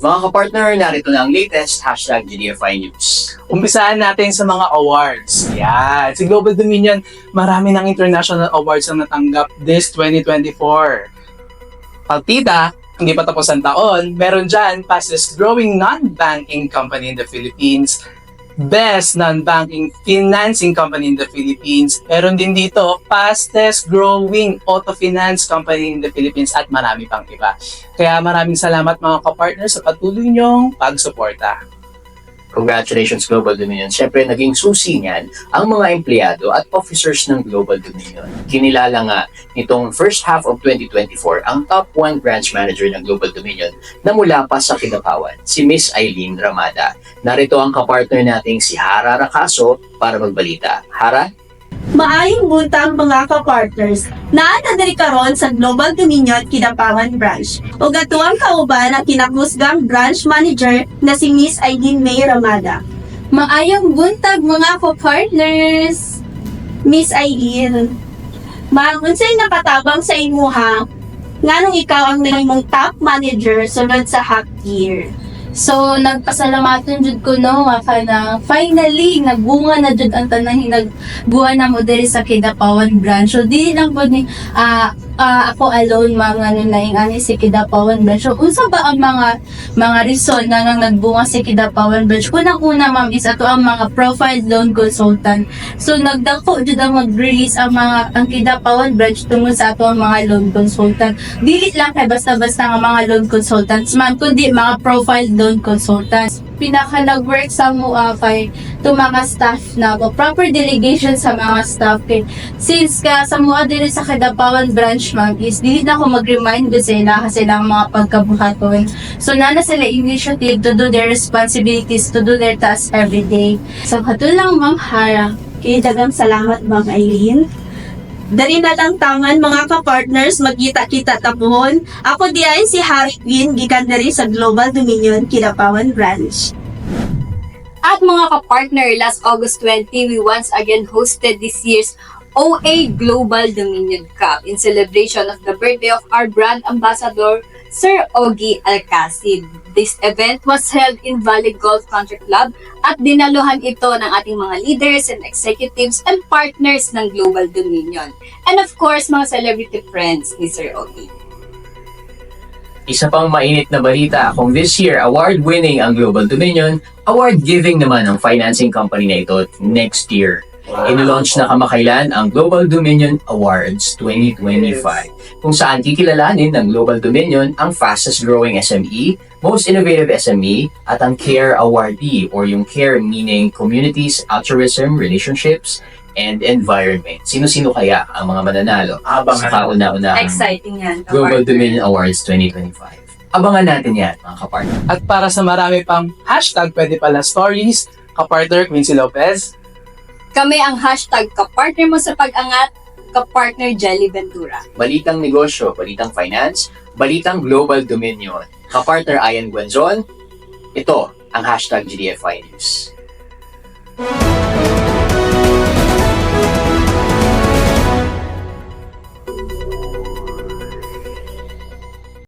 Mga kapartner, narito na ang latest hashtag GDFI News. Umpisahan natin sa mga awards. Yan. Si Global Dominion, marami ng international awards ang natanggap this 2024. Partida, hindi pa tapos ang taon, meron dyan fastest growing non-banking company in the Philippines, best non-banking financing company in the Philippines, meron din dito fastest growing auto finance company in the Philippines at marami pang iba. Kaya maraming salamat mga kapartners sa patuloy niyong pagsuporta. Congratulations Global Dominion. Siyempre, naging susi niyan ang mga empleyado at officers ng Global Dominion. Kinilala nga nitong first half of 2024 ang top 1 branch manager ng Global Dominion na mula pa sa Kidapawan, si Miss Eileen Ramada. Narito ang kapartner nating si Hara Racaso para magbalita. Hara? Maayong buntag mga ka-partners, naata diri karon sa Global Dominion Kidapawan Branch. Ug atuang kauban ang kinakusgang branch manager na si Miss Eileen May Ramada. Maayong buntag mga ka-partners! Miss Eileen, unsay nakatabang sa imuha nganong ikaw ang nahimong top manager sunod sa half year? So, nagpasalamaton jud ko no, maka na finally, nagbunga na jud ang tanang hinagbuhan na mo diri sa Kidapawan Branch. So, di lang po ni ako alone mga ani si Kidapawan Branch. So, unsa ba ang mga reason nga nang nagbunga si Kidapawan Branch? Kunang-una ma'am is ato ang mga profile loan consultant. So, nagdako jud ang mag-release ang Kidapawan Branch tungod sa ato ang mga loan consultant. Dili lang kay basta-basta nga mga loan consultants ma'am, kundi mga profile loan consultants. Pinaka nag-work sa mua kay to mga staff na proper delegation sa mga staff kay since ka sa mua diri sa Kidapawan Branch ma'am is dili na ako mag-remind do sila kasi lang mga pagkabuhaton. So nana sila initiative to do their responsibilities, to do their tasks every day. So lang ma'am Hara. Kay daghang salamat Ma'am Eileen. Dari na lang tangan mga ka-partners, magkita-kita tapuhon. Ako di ay si Harry Quinn, gikan diri sa Global Dominion Kidapawan Branch. At mga ka-partner, last August 20, we once again hosted this year's OA Global Dominion Cup in celebration of the birthday of our brand ambassador, Sir Ogie Alcacid. This event was held in Valley Golf Country Club at dinaluhan ito ng ating mga leaders and executives and partners ng Global Dominion. And of course, mga celebrity friends ni Sir Ogie. Isa pang mainit na balita kung this year award-winning ang Global Dominion, award-giving naman ang financing company na ito next year. Inilaunch na kamakailan ang Global Dominion Awards 2025 kung saan kikilalanin ng Global Dominion ang fastest growing SME, most innovative SME at ang CARE Awardee or yung CARE meaning Communities, Altruism, Relationships, and Environment. Sino-sino kaya ang mga mananalo sa kauna-unahang Exciting yan. Global Dominion Awards 2025? Abangan natin yan mga kapartner. At para sa marami pang hashtag pwede pala stories, kapartner Quincy Lopez, Kami ang hashtag kapartner mo sa pag-angat, kapartner Jelly Ventura. Balitang negosyo, balitang finance, balitang Global Dominion. Kapartner Ian Guenzon, ito ang hashtag GDFI News.